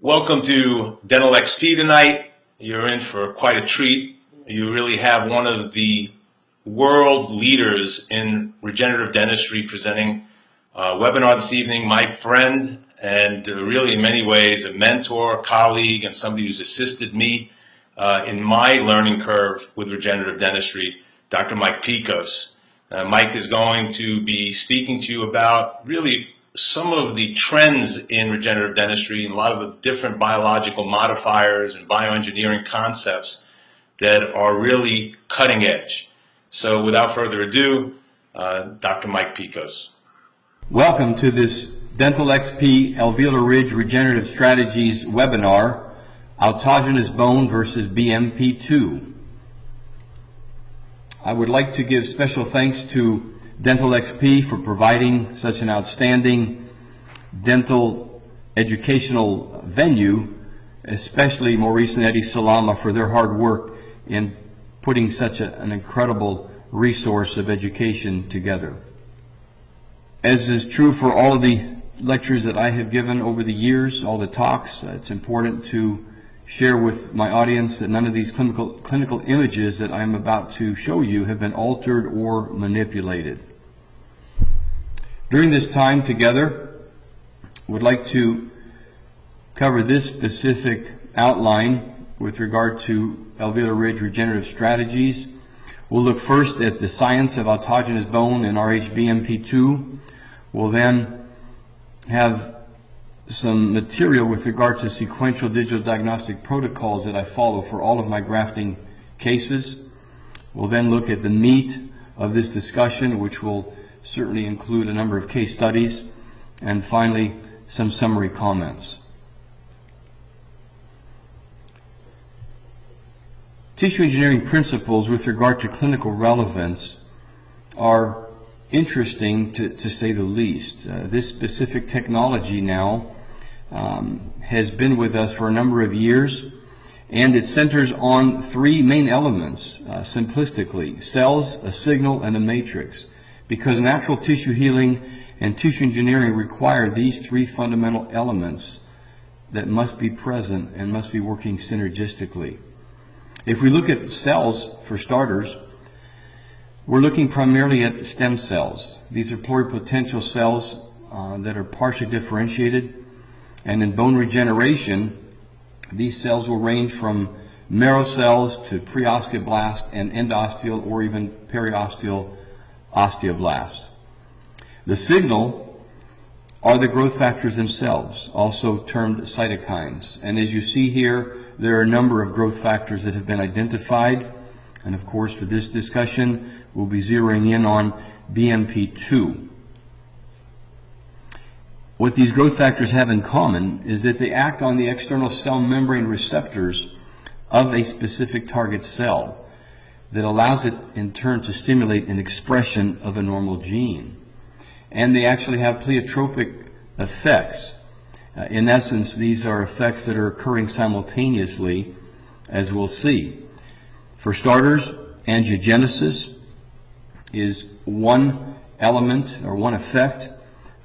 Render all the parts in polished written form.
Welcome to Dental XP tonight. You're in for quite a treat. You really have one of the world leaders in regenerative dentistry presenting a webinar this evening, my friend, and really in many ways a mentor, colleague, and somebody who's assisted me in my learning curve with regenerative dentistry, Dr. Mike Picos. Mike is going to be speaking to you about really some of the trends in regenerative dentistry and a lot of the different biological modifiers and bioengineering concepts that are really cutting edge. So without further ado, Dr. Mike Picos. Welcome to this Dental XP Alveolar Ridge Regenerative Strategies webinar, Autogenous Bone versus BMP2. I would like to give special thanks to Dental XP for providing such an outstanding dental educational venue, especially Maurice and Eddie Salama for their hard work in putting such an incredible resource of education together. As is true for all of the lectures that I have given over the years, all the talks, it's important to share with my audience that none of these clinical images that I'm about to show you have been altered or manipulated. During this time together, I would like to cover this specific outline with regard to alveolar ridge regenerative strategies. We'll look first at the science of autogenous bone and RHBMP2. We'll then have some material with regard to sequential digital diagnostic protocols that I follow for all of my grafting cases. We'll then look at the meat of this discussion, which will certainly include a number of case studies, and finally some summary comments. Tissue engineering principles with regard to clinical relevance are interesting to say the least. This specific technology now has been with us for a number of years, and it centers on three main elements, simplistically: cells, a signal, and a matrix, because natural tissue healing and tissue engineering require these three fundamental elements that must be present and must be working synergistically. If we look at the cells, for starters, we're looking primarily at the stem cells. These are pluripotential cells that are partially differentiated, and in bone regeneration, these cells will range from marrow cells to preosteoblast and endosteal or even periosteal osteoblasts. The signal are the growth factors themselves, also termed cytokines. And as you see here, there are a number of growth factors that have been identified. And of course, for this discussion, we'll be zeroing in on BMP2. What these growth factors have in common is that they act on the external cell membrane receptors of a specific target cell that allows it in turn to stimulate an expression of a normal gene. And they actually have pleiotropic effects. In essence, these are effects that are occurring simultaneously, as we'll see. For starters, angiogenesis is one element or one effect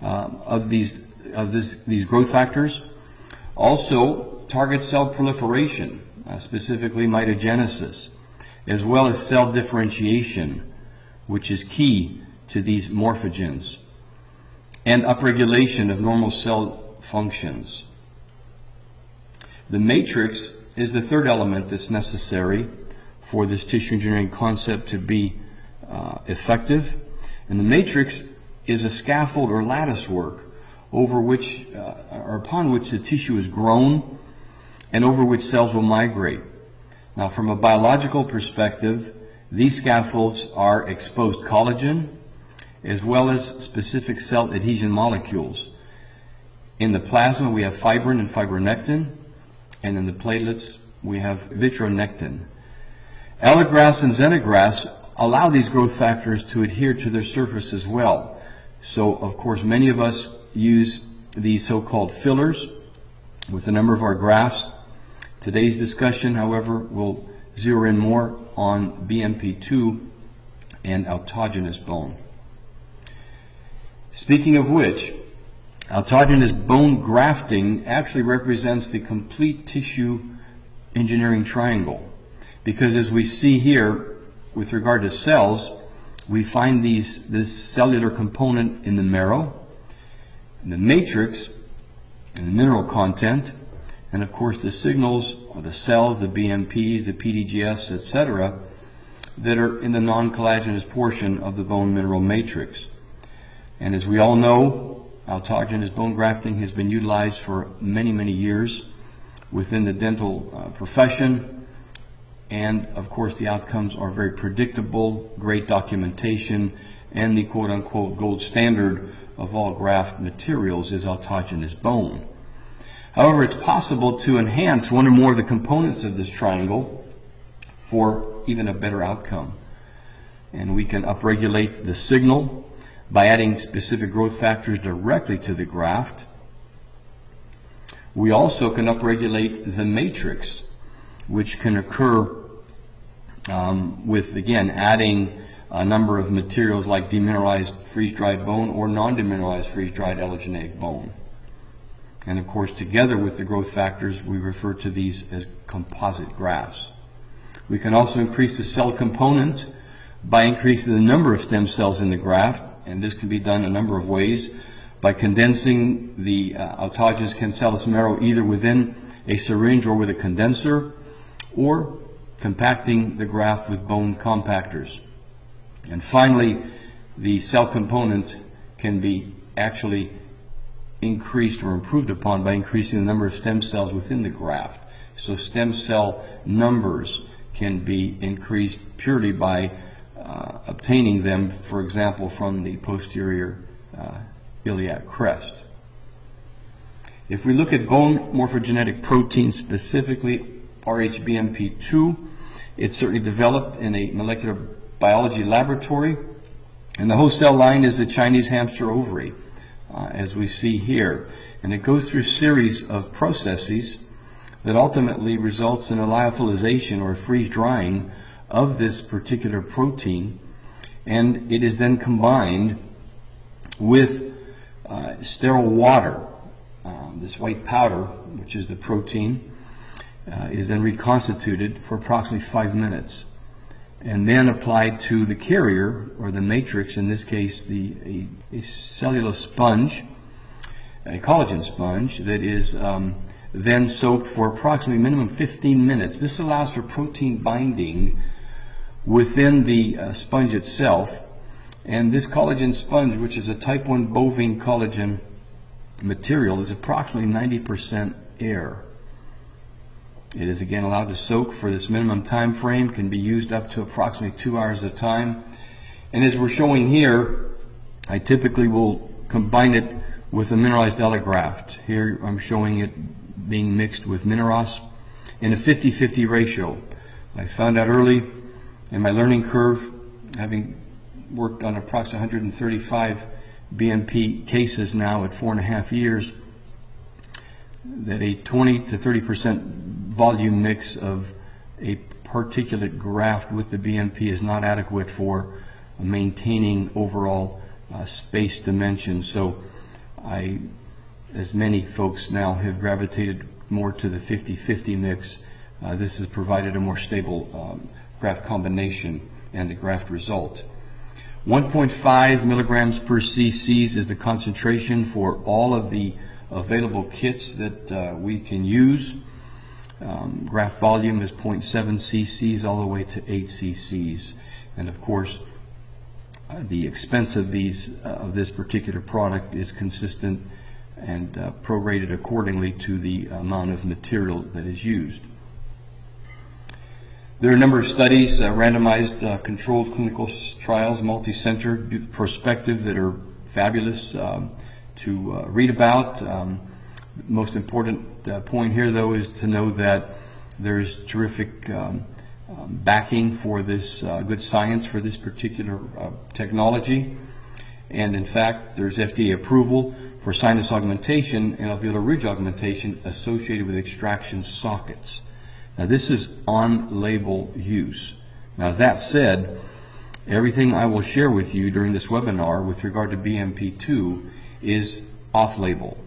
of these growth factors. Also, target cell proliferation, specifically mitogenesis, as well as cell differentiation, which is key to these morphogens, and upregulation of normal cell functions. The matrix is the third element that's necessary for this tissue engineering concept to be effective, and the matrix is a scaffold or lattice work over which or upon which the tissue is grown and over which cells will migrate. Now, from a biological perspective, these scaffolds are exposed collagen as well as specific cell adhesion molecules. In the plasma, we have fibrin and fibronectin, and in the platelets, we have vitronectin. Allografts and xenografts allow these growth factors to adhere to their surface as well. So, of course, many of us use these so-called fillers with a number of our grafts. Today's discussion, however, will zero in more on BMP2 and autogenous bone. Speaking of which, Autogenous bone grafting actually represents the complete tissue engineering triangle, because as we see here with regard to cells, we find this cellular component in the marrow, in the matrix, in the mineral content, and of course the signals or the cells, the BMPs, the PDGFs, etc., that are in the non-collagenous portion of the bone mineral matrix. And as we all know, autogenous bone grafting has been utilized for many, many years within the dental profession, and of course the outcomes are very predictable, great documentation, and the quote-unquote gold standard of all graft materials is autogenous bone. However, it's possible to enhance one or more of the components of this triangle for even a better outcome. And we can upregulate the signal by adding specific growth factors directly to the graft. We also can upregulate the matrix, which can occur with, again, adding a number of materials like demineralized freeze-dried bone or non-demineralized freeze-dried allogeneic bone. And of course, together with the growth factors, we refer to these as composite grafts. We can also increase the cell component by increasing the number of stem cells in the graft, and this can be done a number of ways: by condensing the autogenous cancellous marrow either within a syringe or with a condenser, or compacting the graft with bone compactors. And finally, the cell component can be actually increased or improved upon by increasing the number of stem cells within the graft. So stem cell numbers can be increased purely by obtaining them, for example, from the posterior iliac crest. If we look at bone morphogenetic protein, specifically RHBMP2, it's certainly developed in a molecular biology laboratory, and the host cell line is the Chinese hamster ovary, as we see here, and it goes through a series of processes that ultimately results in a lyophilization or freeze drying of this particular protein, and it is then combined with sterile water. This white powder, which is the protein, is then reconstituted for approximately 5 minutes, and then applied to the carrier, or the matrix, in this case a cellulose sponge, a collagen sponge, that is then soaked for approximately minimum 15 minutes. This allows for protein binding within the sponge itself, and this collagen sponge, which is a type 1 bovine collagen material, is approximately 90% air. It is again allowed to soak for this minimum time frame, can be used up to approximately 2 hours at a time. And as we're showing here, I typically will combine it with a mineralized allograft. Here I'm showing it being mixed with Mineros in a 50-50 ratio. I found out early in my learning curve, having worked on approximately 135 BMP cases now at 4.5 years, that a 20 to 30% volume mix of a particulate graft with the BMP is not adequate for maintaining overall space dimensions. So as many folks now have gravitated more to the 50-50 mix, this has provided a more stable graft combination and the graft result. 1.5 milligrams per cc's is the concentration for all of the available kits that we can use. Graft volume is 0.7 cc's all the way to 8 cc's, and of course the expense of this particular product is consistent and prorated accordingly to the amount of material that is used. There are a number of studies, randomized controlled clinical trials, multi-center, prospective, that are fabulous to read about. Most important point here, though, is to know that there's terrific backing for this good science for this particular technology. And in fact, there's FDA approval for sinus augmentation and alveolar ridge augmentation associated with extraction sockets. Now, this is on-label use. Now, that said, everything I will share with you during this webinar with regard to BMP2 is off-label.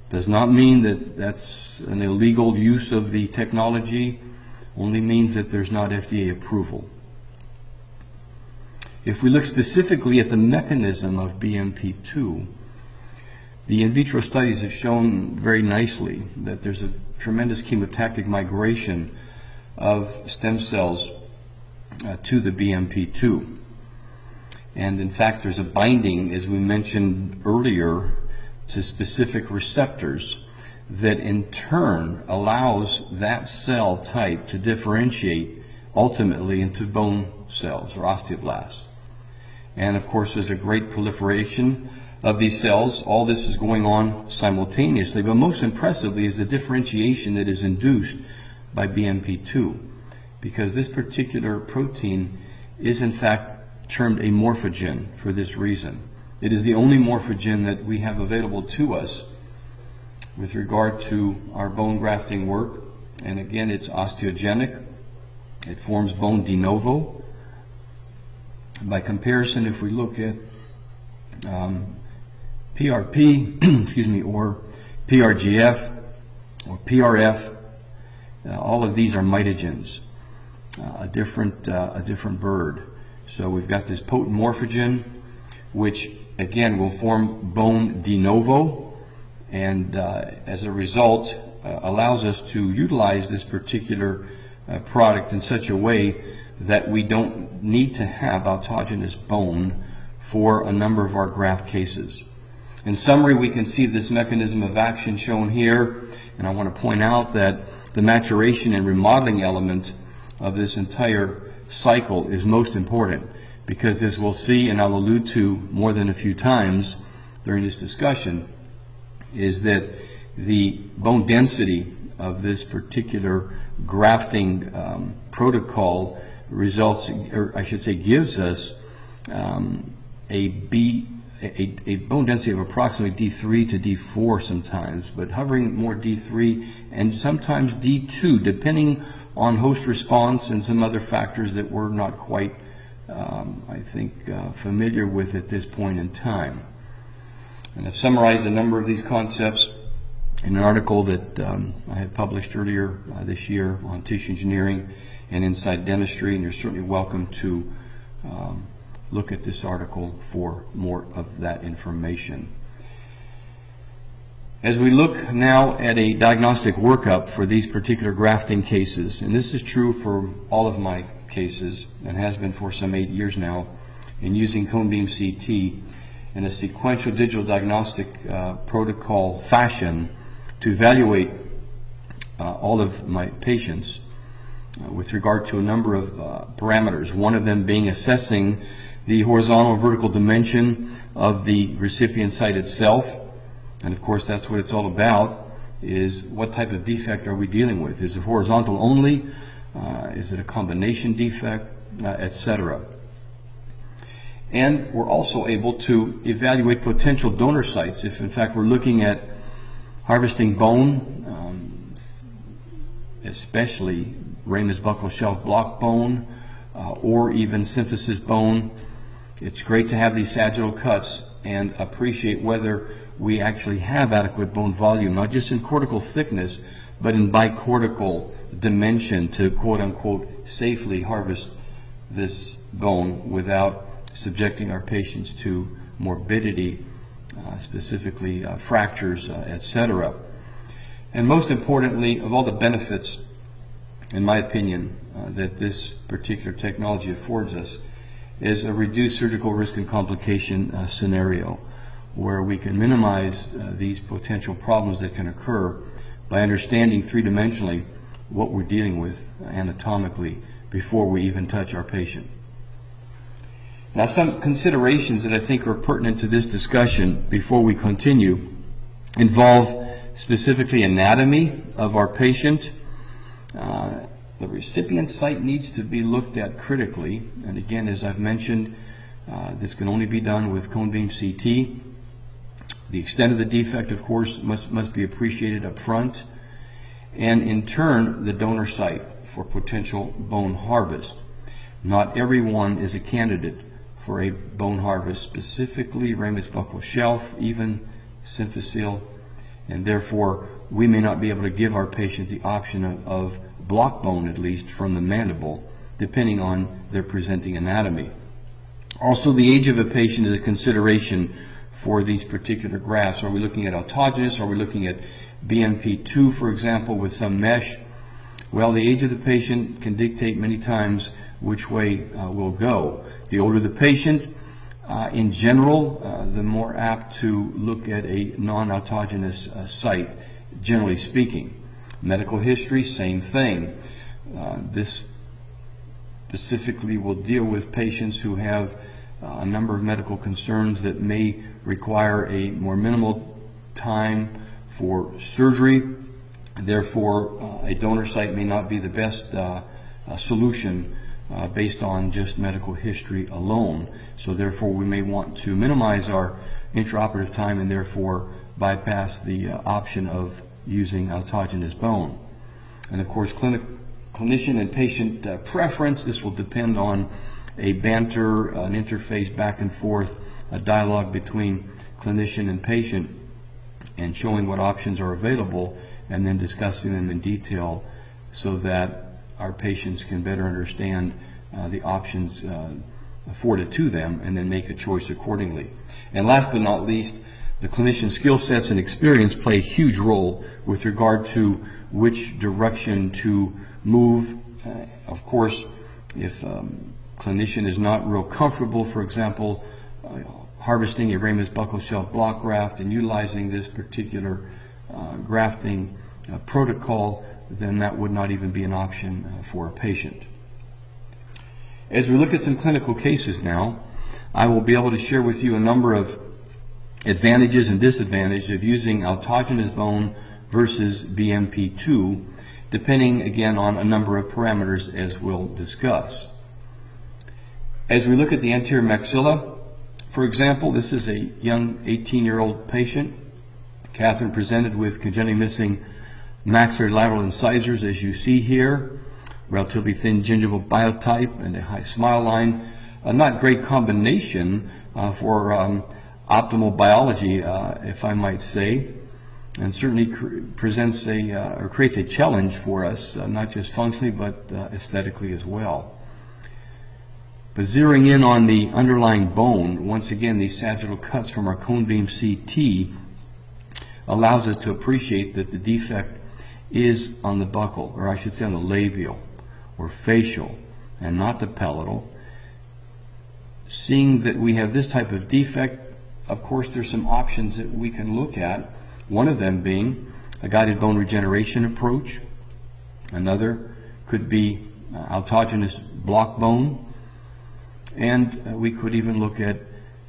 Does not mean that that's an illegal use of the technology, only means that there's not FDA approval. If we look specifically at the mechanism of BMP2, the in vitro studies have shown very nicely that there's a tremendous chemotactic migration of stem cells to the BMP2. And in fact, there's a binding, as we mentioned earlier, to specific receptors that in turn allows that cell type to differentiate ultimately into bone cells or osteoblasts. And of course, there's a great proliferation of these cells. All this is going on simultaneously, but most impressively is the differentiation that is induced by BMP2, because this particular protein is in fact termed a morphogen for this reason. It is the only morphogen that we have available to us with regard to our bone grafting work. And again, it's osteogenic. It forms bone de novo. By comparison, if we look at PRP, excuse me, or PRGF or PRF, all of these are mitogens, a different bird. So we've got this potent morphogen, which again will form bone de novo, and as a result allows us to utilize this particular product in such a way that we don't need to have autogenous bone for a number of our graft cases. In summary, we can see this mechanism of action shown here, and I want to point out that the maturation and remodeling element of this entire cycle is most important, because as we'll see, and I'll allude to more than a few times during this discussion, is that the bone density of this particular grafting protocol results, or I should say gives us a bone density of approximately D3 to D4 sometimes, but hovering more D3 and sometimes D2, depending on host response and some other factors that we're not quite, I think, familiar with at this point in time. And I've summarized a number of these concepts in an article that I had published earlier this year on tissue engineering and inside dentistry, and you're certainly welcome to look at this article for more of that information. As we look now at a diagnostic workup for these particular grafting cases, and this is true for all of my cases and has been for some 8 years now, in using cone beam CT in a sequential digital diagnostic protocol fashion to evaluate all of my patients with regard to a number of parameters, one of them being assessing the horizontal and vertical dimension of the recipient site itself. And of course, that's what it's all about, is what type of defect are we dealing with? Is it horizontal only? Is it a combination defect, etc.? And we're also able to evaluate potential donor sites if in fact we're looking at harvesting bone, especially ramus buccal shelf block bone, or even symphysis bone. It's great to have these sagittal cuts and appreciate whether we actually have adequate bone volume, not just in cortical thickness, but in bicortical dimension to quote-unquote safely harvest this bone without subjecting our patients to morbidity, specifically fractures, etc. And most importantly, of all the benefits, in my opinion, that this particular technology affords us, is a reduced surgical risk and complication scenario, where we can minimize these potential problems that can occur by understanding three-dimensionally what we're dealing with anatomically before we even touch our patient. Now, some considerations that I think are pertinent to this discussion before we continue involve specifically anatomy of our patient. The recipient site needs to be looked at critically, and again, as I've mentioned, this can only be done with cone beam CT. The extent of the defect, of course, must be appreciated up front, and in turn, the donor site for potential bone harvest. Not everyone is a candidate for a bone harvest, specifically ramus buccal shelf, even symphysil, and therefore we may not be able to give our patient the option of block bone, at least from the mandible, depending on their presenting anatomy. Also, the age of a patient is a consideration for these particular grafts. Are we looking at autogenous? Are we looking at BMP2, for example, with some mesh? Well, the age of the patient can dictate many times which way we'll go. The older the patient, in general, the more apt to look at a non-autogenous site, generally speaking. Medical history, same thing. This specifically will deal with patients who have a number of medical concerns that may require a more minimal time for surgery. Therefore, a donor site may not be the best solution based on just medical history alone. So therefore, we may want to minimize our intraoperative time and therefore bypass the option of using autogenous bone. And of course, clinician and patient preference, this will depend on a banter, an interface back and forth, a dialogue between clinician and patient, and showing what options are available and then discussing them in detail so that our patients can better understand the options afforded to them and then make a choice accordingly. And last but not least, the clinician's skill sets and experience play a huge role with regard to which direction to move. Of course, if clinician is not real comfortable, for example, harvesting a ramus buccal shelf block graft and utilizing this particular grafting protocol, then that would not even be an option for a patient. As we look at some clinical cases now, I will be able to share with you a number of advantages and disadvantages of using autogenous bone versus BMP2, depending again on a number of parameters as we'll discuss. As we look at the anterior maxilla, for example, this is a young 18-year-old patient. Catherine presented with congenitally missing maxillary lateral incisors, as you see here, relatively thin gingival biotype and a high smile line. A not great combination for optimal biology, if I might say, and certainly presents or creates a challenge for us, not just functionally but aesthetically as well. But zeroing in on the underlying bone, once again, these sagittal cuts from our cone beam CT allows us to appreciate that the defect is on the buccal, or I should say on the labial or facial, and not the palatal. Seeing that we have this type of defect, of course, there's some options that we can look at. One of them being a guided bone regeneration approach. Another could be autogenous block bone. And we could even look at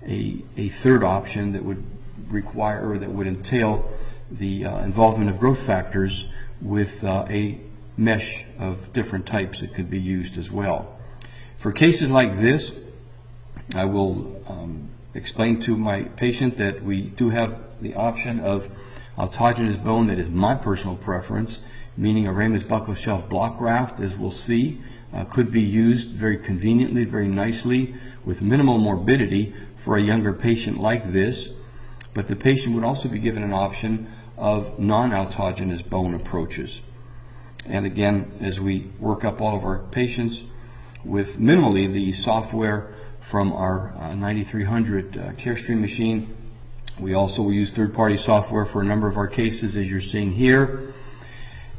a third option that would require, or that would entail, the involvement of growth factors with a mesh of different types that could be used as well. For cases like this, I will explain to my patient that we do have the option of autogenous bone that is my personal preference, meaning a ramus buccal shelf block graft, as we'll see, could be used very conveniently, very nicely, with minimal morbidity for a younger patient like this. But the patient would also be given an option of non-autogenous bone approaches. And again, as we work up all of our patients with minimally the software from our 9300 Carestream machine, we also will use third-party software for a number of our cases, as you're seeing here.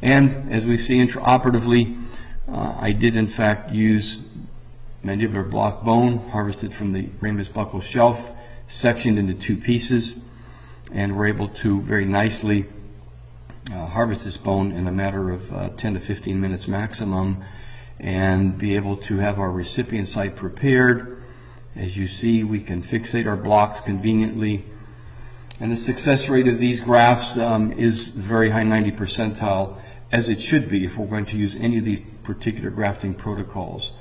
And as we see intraoperatively, I did in fact use mandibular block bone harvested from the ramus buccal shelf, sectioned into two pieces, and we're able to very nicely harvest this bone in a matter of 10 to 15 minutes maximum, and be able to have our recipient site prepared. As you see, we can fixate our blocks conveniently, and the success rate of these grafts is very high, 90 percentile, as it should be if we're going to use any of these particular grafting protocols.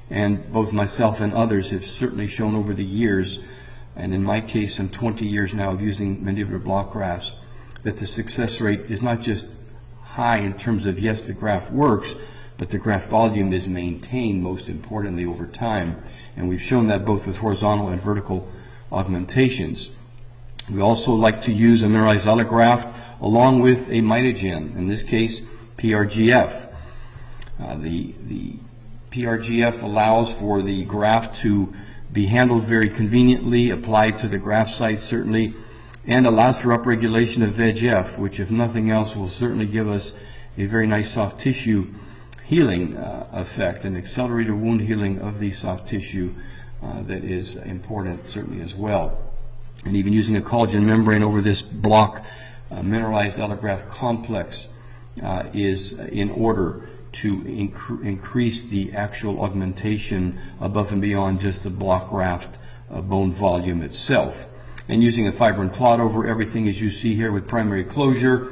And both myself and others have certainly shown over the years, and in my case some 20 years now of using mandibular block grafts, that the success rate is not just high in terms of, yes, the graft works, but the graft volume is maintained, most importantly, over time. And we've shown that both with horizontal and vertical augmentations. We also like to use a mineralized allograft along with a mitogen, in this case PRGF. The PRGF allows for the graft to be handled very conveniently, applied to the graft site certainly, and allows for upregulation of VEGF, which if nothing else will certainly give us a very nice soft tissue healing effect, an accelerated wound healing of the soft tissue that is important certainly as well. And even using a collagen membrane over this block mineralized allograft complex is in order to increase the actual augmentation above and beyond just the block graft bone volume itself. And using a fibrin clot over everything, as you see here with primary closure,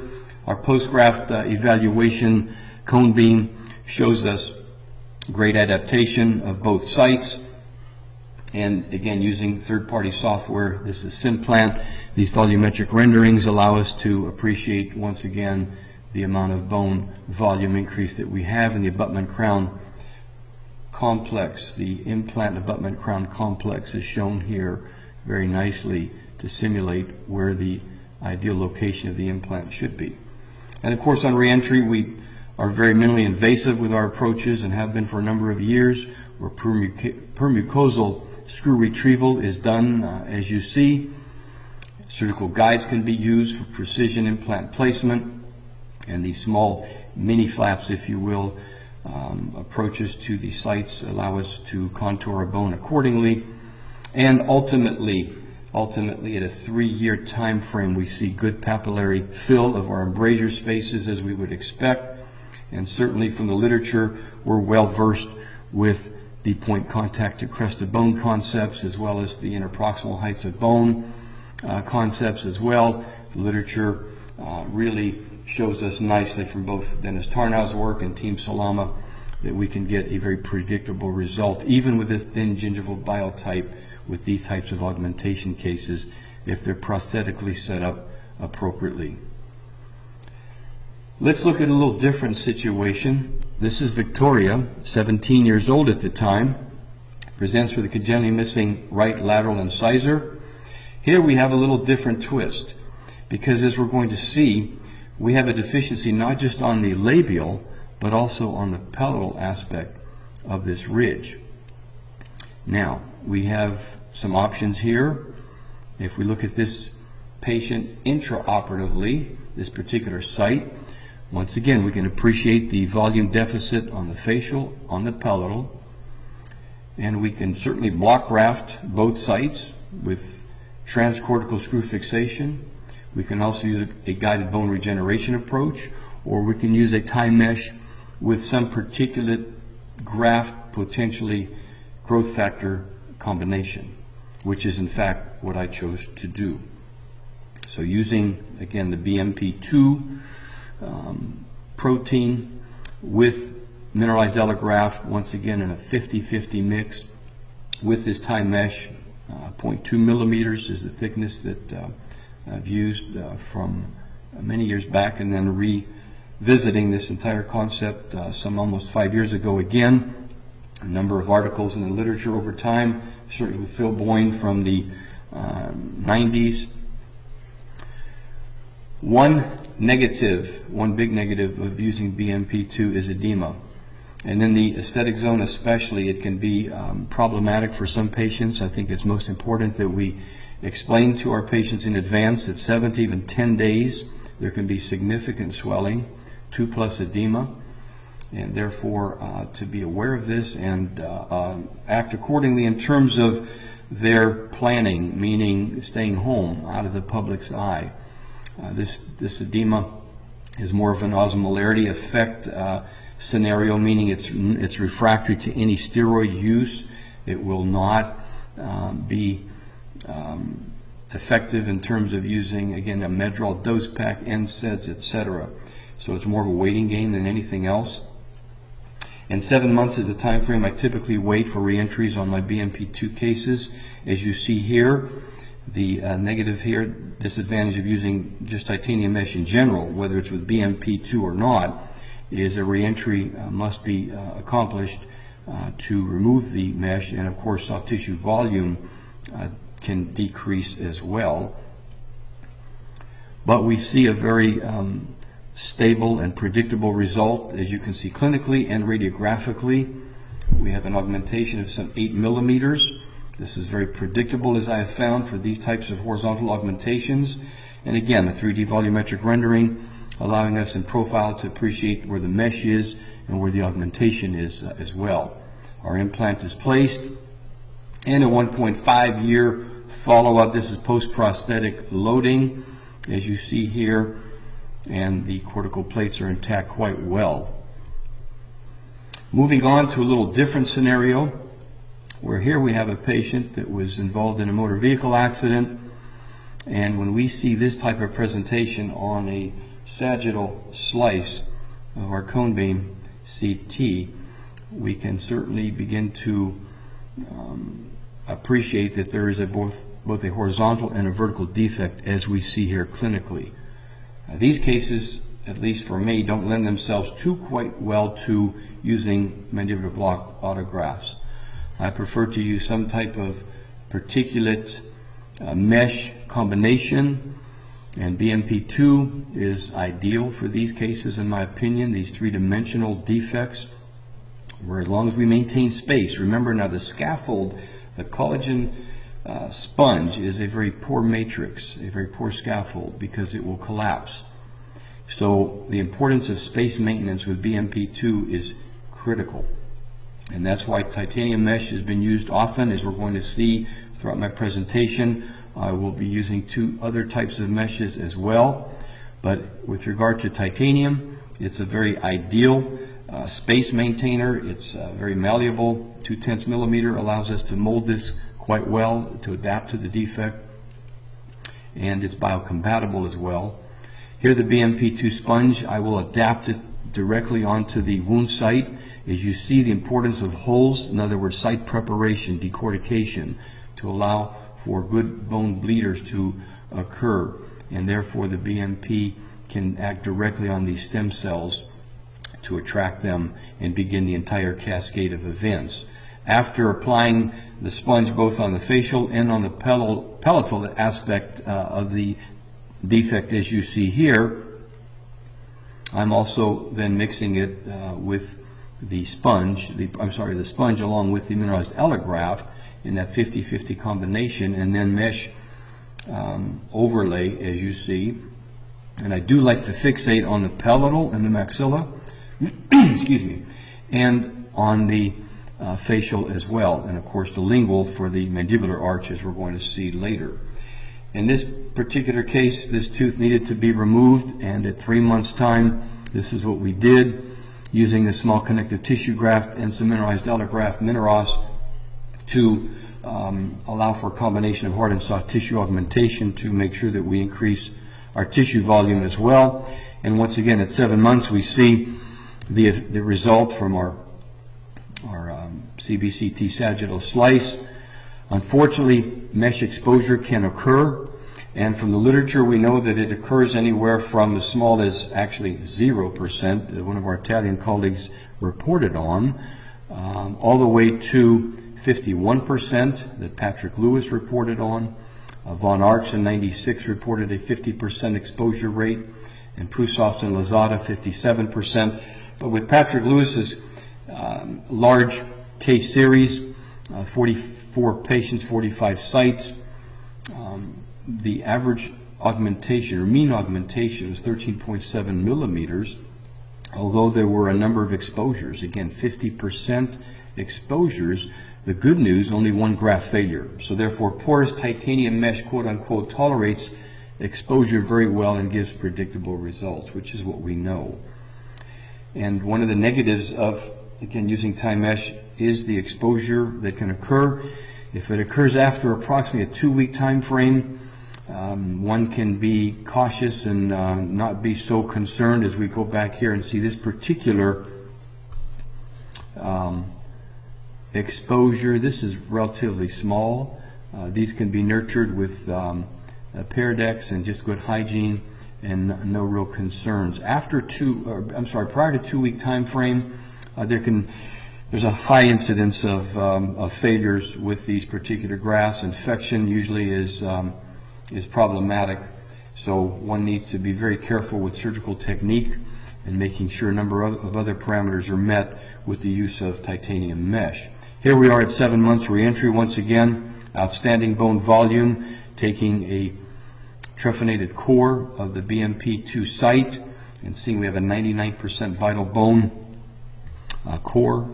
our post-graft evaluation cone beam shows us great adaptation of both sites. And again, using third-party software, this is Simplant. These volumetric renderings allow us to appreciate once again the amount of bone volume increase that we have in the abutment crown complex. The implant abutment crown complex is shown here very nicely to simulate where the ideal location of the implant should be. And of course, on reentry, we are very minimally invasive with our approaches and have been for a number of years, where permucosal screw retrieval is done as you see. Surgical guides can be used for precision implant placement, and these small mini flaps, if you will, approaches to the sites allow us to contour a bone accordingly. And ultimately at a 3-year time frame, we see good papillary fill of our embrasure spaces as we would expect. And certainly from the literature, we're well versed with the point contact to crest of bone concepts, as well as the interproximal heights of bone concepts as well. The literature really shows us nicely from both Dennis Tarnow's work and Team Salama that we can get a very predictable result, even with a thin gingival biotype, with these types of augmentation cases, if they're prosthetically set up appropriately. Let's look at a little different situation. This is Victoria, 17 years old at the time, presents with a congenitally missing right lateral incisor. Here we have a little different twist, because as we're going to see, we have a deficiency not just on the labial, but also on the palatal aspect of this ridge. Now, we have some options here. If we look at this patient intraoperatively, this particular site, once again, we can appreciate the volume deficit on the facial, on the palatal, and we can certainly block graft both sites with transcortical screw fixation. We can also use a guided bone regeneration approach, or we can use a tie mesh with some particulate graft, potentially growth factor combination, which is in fact what I chose to do. So using, again, the BMP2 protein with mineralized allograft, once again in a 50-50 mix with this tie mesh, 0.2 millimeters is the thickness that I've used from many years back, and then revisiting this entire concept some almost 5 years ago again. A number of articles in the literature over time, certainly with Phil Boyne from the 90s. One big negative of using BMP2 is edema. And in the aesthetic zone especially, it can be problematic for some patients. I think it's most important that we explain to our patients in advance that 7 to even 10 days there can be significant swelling, 2+ edema, and therefore to be aware of this and act accordingly in terms of their planning, meaning staying home out of the public's eye. This edema is more of an osmolarity effect scenario, meaning it's refractory to any steroid use. It will not be effective in terms of using, again, a Medrol dose pack, NSAIDs, etc. So it's more of a waiting game than anything else. And 7 months is the time frame I typically wait for reentries on my BMP2 cases. As you see here, the negative here, disadvantage of using just titanium mesh in general, whether it's with BMP2 or not, is a reentry must be accomplished to remove the mesh, and of course soft tissue volume can decrease as well. but we see a very stable and predictable result, as you can see clinically and radiographically. We have an augmentation of some 8 millimeters. This is very predictable, as I have found, for these types of horizontal augmentations. And again, the 3D volumetric rendering allowing us in profile to appreciate where the mesh is and where the augmentation is as well. Our implant is placed, and a 1.5-year follow-up. This is post-prosthetic loading, as you see here, and the cortical plates are intact quite well. Moving on to a little different scenario, where here we have a patient that was involved in a motor vehicle accident, and when we see this type of presentation on a sagittal slice of our cone beam CT, we can certainly begin to appreciate that there is both a horizontal and a vertical defect, as we see here clinically. These cases, at least for me, don't lend themselves quite well to using mandibular block autografts. I prefer to use some type of particulate mesh combination, and BMP2 is ideal for these cases, in my opinion, these three-dimensional defects, where as long as we maintain space. Remember now, the scaffold, the collagen sponge, is a very poor matrix, a very poor scaffold, because it will collapse. So the importance of space maintenance with BMP2 is critical, and that's why titanium mesh has been used often, as we're going to see throughout my presentation. I will be using 2 other types of meshes as well, but with regard to titanium, it's a very ideal space maintainer. It's very malleable. 2/10 millimeter allows us to mold this quite well to adapt to the defect, and it's biocompatible as well. Here, the BMP2 sponge, I will adapt it directly onto the wound site. As you see, the importance of holes, in other words, site preparation, decortication, to allow for good bone bleeders to occur, and therefore the BMP can act directly on these stem cells to attract them and begin the entire cascade of events. After applying the sponge both on the facial and on the palatal aspect of the defect, as you see here, I'm also then mixing it with the sponge, the sponge along with the mineralized allograft in that 50-50 combination, and then mesh overlay, as you see. And I do like to fixate on the palatal and the maxilla, excuse me, and on the facial as well, and of course the lingual for the mandibular arch, as we're going to see later. In this particular case, this tooth needed to be removed, and at 3 months' time, this is what we did, using a small connective tissue graft and some mineralized allograft mineros to allow for a combination of hard and soft tissue augmentation to make sure that we increase our tissue volume as well. And once again, at 7 months, we see the result from our CBCT sagittal slice. Unfortunately, mesh exposure can occur, and from the literature we know that it occurs anywhere from as small as actually 0%, that one of our Italian colleagues reported on, all the way to 51% that Patrick Lewis reported on. Von Arx in '96 reported a 50% exposure rate, and Prusoft and Lozada 57%. But with Patrick Lewis's large case series, 44 patients, 45 sites, the average augmentation, or mean augmentation, was 13.7 millimeters, although there were a number of exposures. Again, 50% exposures. The good news, only 1 graft failure. So therefore, porous titanium mesh, quote unquote, tolerates exposure very well and gives predictable results, which is what we know. And one of the negatives of, again, using Time mesh is the exposure that can occur. If it occurs after approximately a 2-week time frame, one can be cautious and not be so concerned. As we go back here and see this particular exposure, this is relatively small. These can be nurtured with Paradex and just good hygiene and no real concerns. After prior to 2-week time frame, there's a high incidence of failures with these particular grafts. Infection usually is problematic. So one needs to be very careful with surgical technique and making sure a number of other parameters are met with the use of titanium mesh. Here we are at 7 months reentry once again. Outstanding bone volume, taking a trephinated core of the BMP2 site and seeing we have a 99% vital bone core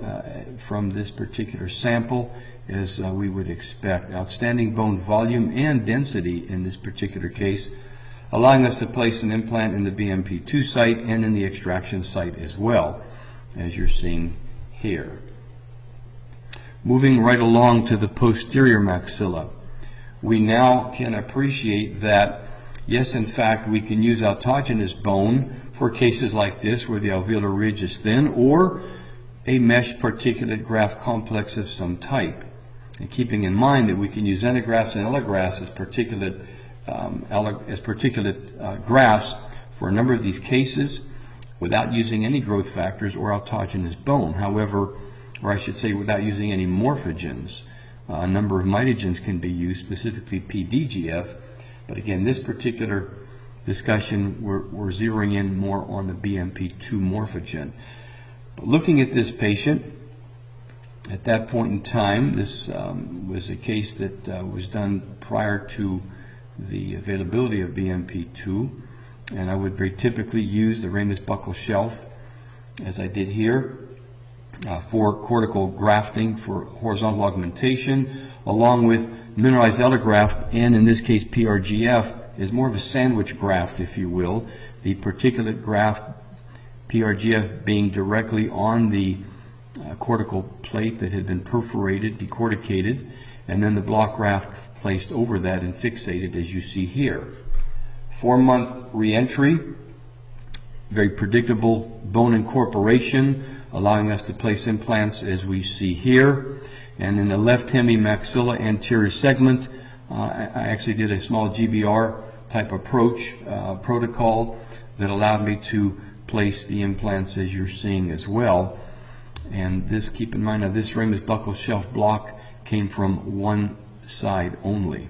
from this particular sample, as we would expect. Outstanding bone volume and density in this particular case, allowing us to place an implant in the BMP2 site and in the extraction site as well, as you're seeing here. Moving right along to the posterior maxilla, we now can appreciate that, yes, in fact, we can use autogenous bone for cases like this where the alveolar ridge is thin, or a mesh particulate graft complex of some type. And keeping in mind that we can use xenografts and allografts as particulate grafts for a number of these cases without using any growth factors or autogenous bone. However, or I should say without using any morphogens. A number of mitogens can be used, specifically PDGF, but again, this particular discussion, we're zeroing in more on the BMP2 morphogen. But looking at this patient, at that point in time, this was a case that was done prior to the availability of BMP2, and I would very typically use the ramus buccal shelf, as I did here, for cortical grafting for horizontal augmentation, along with mineralized allograft, and in this case PRGF is more of a sandwich graft, if you will. The particulate graft, PRGF, being directly on the cortical plate that had been perforated, decorticated, and then the block graft placed over that and fixated, as you see here. 4-month reentry, very predictable bone incorporation, allowing us to place implants as we see here. And in the left hemimaxilla anterior segment, I actually did a small GBR type approach protocol that allowed me to place the implants as you're seeing as well. And this, keep in mind, now this ramus buccal shelf block came from one side only.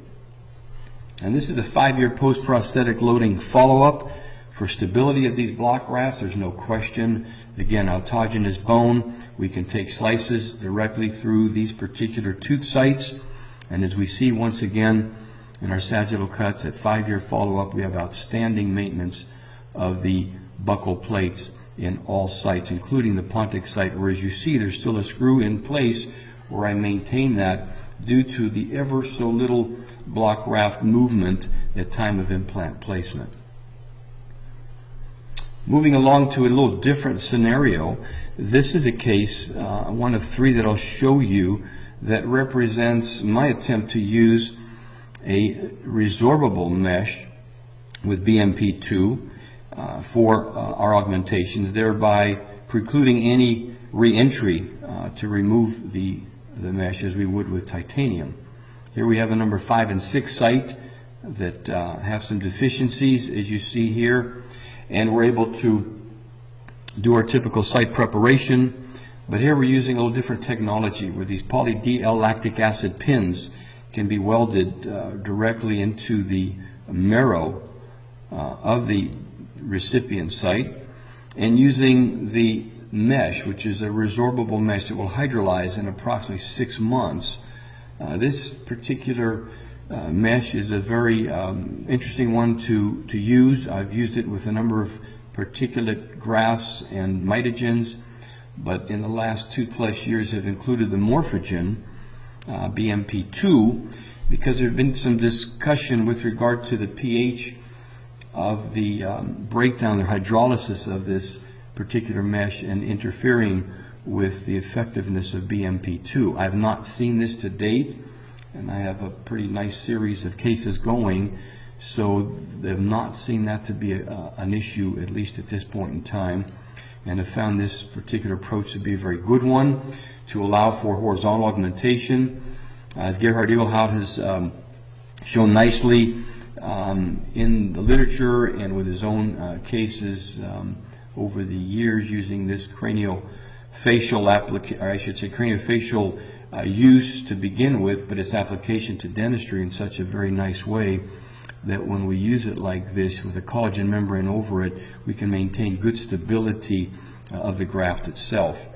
And this is a 5-year post-prosthetic loading follow-up. For stability of these block grafts, there's no question. Again, autogenous bone, we can take slices directly through these particular tooth sites. And as we see once again in our sagittal cuts at 5-year follow-up, we have outstanding maintenance of the buccal plates in all sites, including the pontic site, where as you see there's still a screw in place where I maintain that due to the ever so little block graft movement at time of implant placement. Moving along to a little different scenario, this is a case, one of 3 that I'll show you, that represents my attempt to use a resorbable mesh with BMP2 for our augmentations, thereby precluding any re-entry to remove the mesh as we would with titanium. Here we have a number 5 and 6 site that have some deficiencies, as you see here, and we're able to do our typical site preparation, but here we're using a little different technology where these poly-D-L lactic acid pins can be welded directly into the marrow of the recipient site, and using the mesh, which is a resorbable mesh that will hydrolyze in approximately 6 months. This particular mesh is a very interesting one to use. I've used it with a number of particulate grafts and mitogens, but in the last 2+ years have included the morphogen BMP2, because there have been some discussion with regard to the pH of the breakdown or hydrolysis of this particular mesh and interfering with the effectiveness of BMP2. I have not seen this to date, and I have a pretty nice series of cases going, so they have not seen that to be an issue, at least at this point in time, and have found this particular approach to be a very good one to allow for horizontal augmentation. As Gerhard Edelhout has shown nicely in the literature and with his own cases over the years, using this craniofacial craniofacial use to begin with, but its application to dentistry in such a very nice way that when we use it like this with a collagen membrane over it, we can maintain good stability of the graft itself.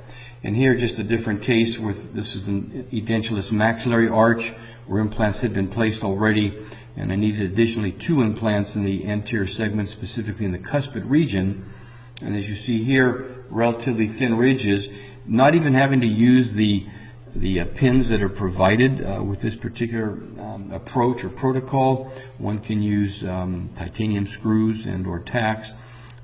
And here just a different case with, this is an edentulous maxillary arch where implants had been placed already, and I needed additionally 2 implants in the anterior segment, specifically in the cuspid region. And as you see here, relatively thin ridges, not even having to use the pins that are provided with this particular approach or protocol. One can use titanium screws and or tacks,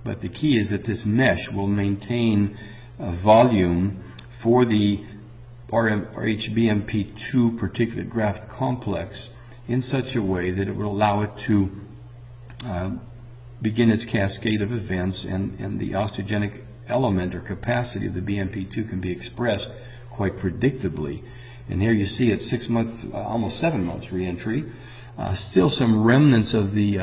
but the key is that this mesh will maintain volume for the RHBMP2 particulate graft complex in such a way that it will allow it to begin its cascade of events, and the osteogenic element or capacity of the BMP2 can be expressed quite predictably. And here you see at 6 months, almost 7 months re-entry, still some remnants of the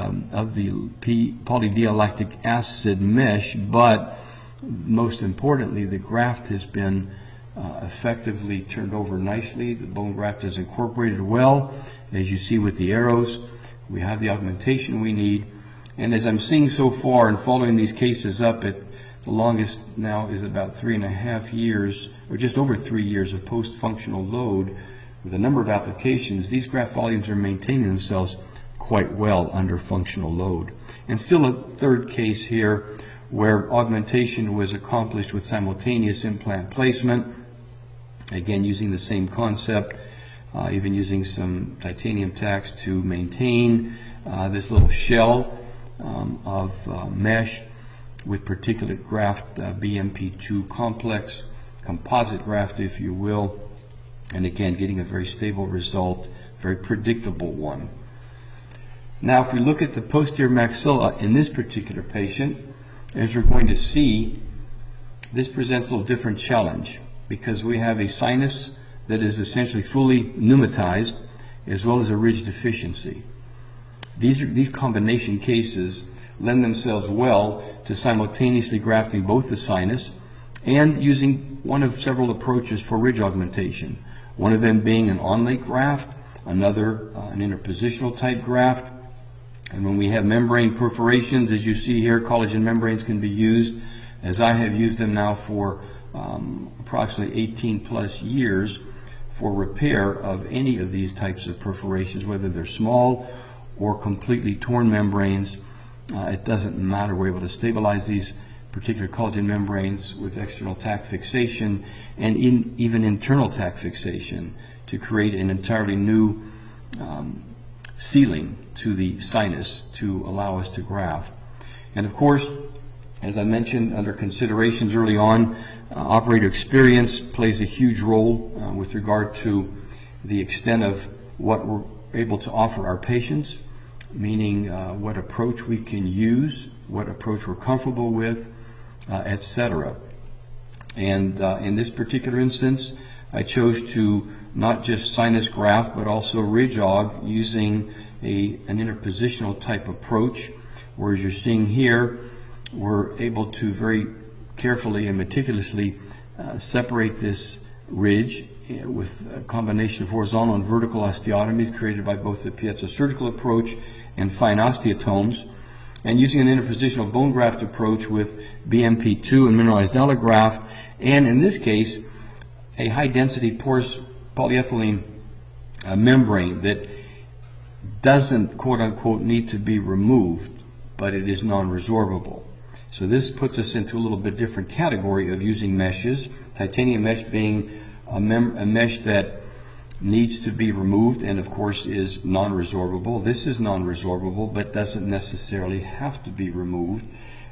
polydilactic acid mesh, but most importantly, the graft has been effectively turned over nicely. The bone graft is incorporated well. As you see with the arrows, we have the augmentation we need. And as I'm seeing so far and following these cases up, the longest now is about 3.5 years, or just over 3 years of post-functional load. With a number of applications, these graft volumes are maintaining themselves quite well under functional load. And still a third case here where augmentation was accomplished with simultaneous implant placement, again using the same concept, even using some titanium tacks to maintain this little shell of mesh with particulate graft, BMP2 complex, composite graft if you will, and again getting a very stable result, very predictable one. Now if we look at the posterior maxilla in this particular patient, as we're going to see, this presents a little different challenge because we have a sinus that is essentially fully pneumatized as well as a ridge deficiency. These combination cases lend themselves well to simultaneously grafting both the sinus and using one of several approaches for ridge augmentation. One of them being an onlate graft, another an interpositional type graft. And when we have membrane perforations, as you see here, collagen membranes can be used, as I have used them now for approximately 18 plus years for repair of any of these types of perforations, whether they're small or completely torn membranes. It doesn't matter. We're able to stabilize these particular collagen membranes with external tack fixation and even internal tack fixation to create an entirely new sealing to the sinus to allow us to graft. And of course, as I mentioned, under considerations early on, operator experience plays a huge role with regard to the extent of what we're able to offer our patients, meaning what approach we can use, what approach we're comfortable with, etc. And in this particular instance, I chose to not just sinus graft, but also ridge aug using an interpositional type approach, whereas you're seeing here, we're able to very carefully and meticulously separate this ridge with a combination of horizontal and vertical osteotomies created by both the piezo surgical approach and fine osteotomes, and using an interpositional bone graft approach with BMP2 and mineralized allograft, and in this case, a high density porous polyethylene membrane that doesn't quote unquote need to be removed, but it is non-resorbable. So this puts us into a little bit different category of using meshes, titanium mesh being a mesh that needs to be removed and of course is non-resorbable. This is non-resorbable but doesn't necessarily have to be removed.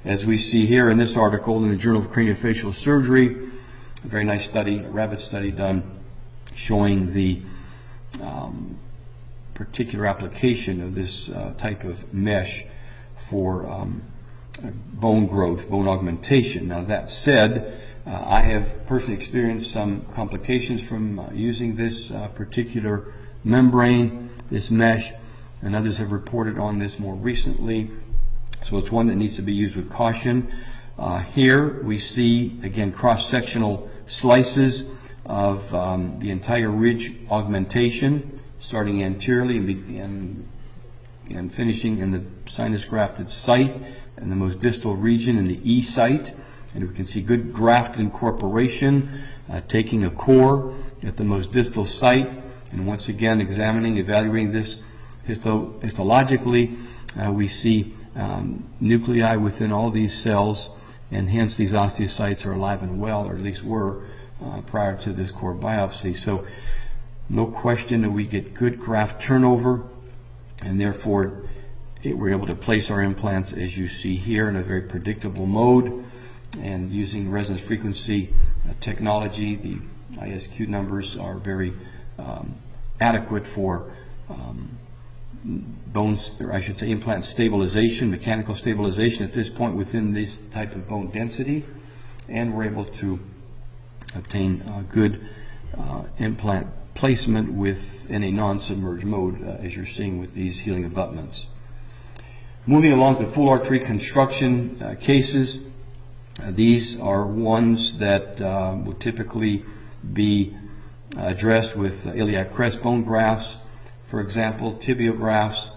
As we see here in this article in the Journal of Craniofacial Surgery, a very nice study, a rabbit study done showing the particular application of this type of mesh for bone growth, bone augmentation. Now that said, I have personally experienced some complications from using this particular membrane, this mesh, and others have reported on this more recently. So it's one that needs to be used with caution. Here we see, again, cross-sectional slices of the entire ridge augmentation, starting anteriorly and and finishing in the sinus grafted site in the most distal region in the E site. And we can see good graft incorporation, taking a core at the most distal site, and once again examining, evaluating this histologically. We see nuclei within all these cells, and hence these osteocytes are alive and well, or at least were prior to this core biopsy. So no question that we get good graft turnover, and therefore we're able to place our implants, as you see here, in a very predictable mode. And using resonance frequency technology, the ISQ numbers are very adequate for bones, or I should say implant stabilization, mechanical stabilization at this point within this type of bone density, and we're able to obtain good implant placement in a non-submerged mode, as you're seeing with these healing abutments. Moving along to full arch reconstruction cases, these are ones that will typically be addressed with iliac crest bone grafts, for example, tibial grafts.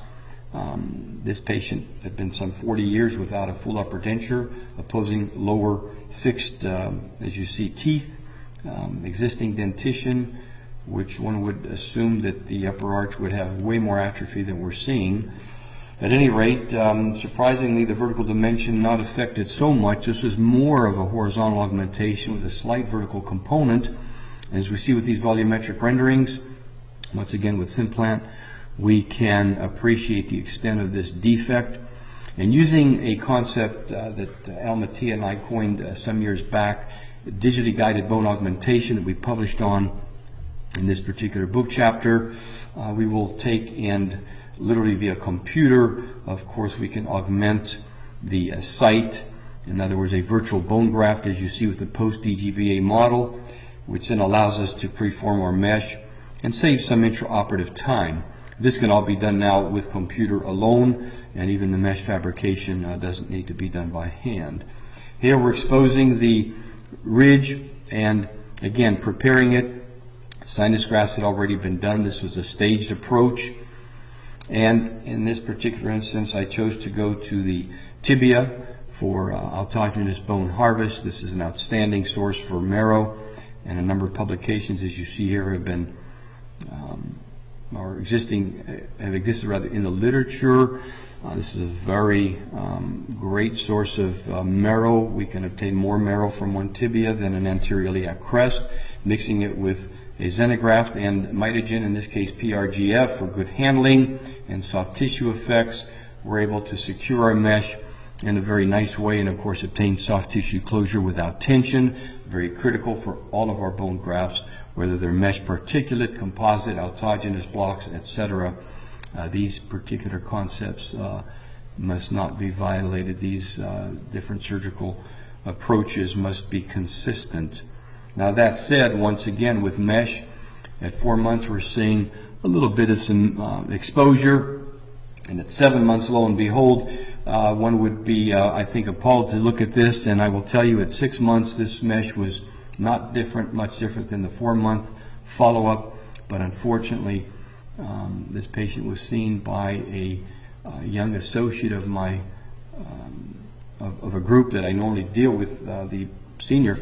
This patient had been some 40 years without a full upper denture, opposing lower fixed, as you see, teeth, existing dentition, which one would assume that the upper arch would have way more atrophy than we're seeing. At any rate, surprisingly, the vertical dimension not affected so much. This was more of a horizontal augmentation with a slight vertical component. As we see with these volumetric renderings, once again with Simplant, we can appreciate the extent of this defect. And using a concept that Al Mattia and I coined some years back, digitally guided bone augmentation, that we published on in this particular book chapter, we will take and literally via computer, of course, we can augment the site. In other words, a virtual bone graft, as you see with the post-DGBA model, which then allows us to preform our mesh and save some intraoperative time. This can all be done now with computer alone, and even the mesh fabrication doesn't need to be done by hand. Here we're exposing the ridge and, again, preparing it. Sinus grafts had already been done. This was a staged approach. And in this particular instance, I chose to go to the tibia for autogenous bone harvest. This is an outstanding source for marrow, and a number of publications, as you see here, have been have existed rather in the literature. This is a very great source of marrow. We can obtain more marrow from one tibia than an anterior iliac crest, mixing it with a xenograft and mitogen, in this case PRGF, for good handling and soft tissue effects. We're able to secure our mesh in a very nice way, and of course obtain soft tissue closure without tension. Very critical for all of our bone grafts, whether they're mesh particulate, composite, autogenous blocks, etc. These particular concepts must not be violated. These different surgical approaches must be consistent. Now that said, once again with mesh, at 4 months we're seeing a little bit of some exposure, and at 7 months, lo and behold, one would be, I think, appalled to look at this, and I will tell you at 6 months this mesh was not much different than the 4-month follow-up, but unfortunately this patient was seen by a young associate of my of a group that I normally deal with, the senior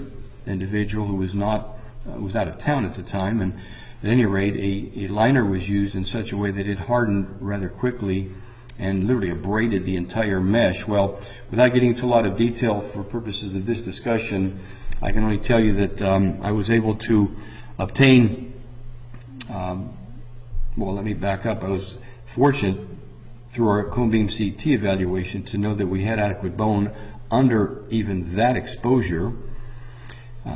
individual who was out of town at the time, and at any rate a liner was used in such a way that it hardened rather quickly and literally abraded the entire mesh. Well, without getting into a lot of detail for purposes of this discussion, I can only tell you that I was able to obtain, well, let me back up. I was fortunate through our cone beam CT evaluation to know that we had adequate bone under even that exposure,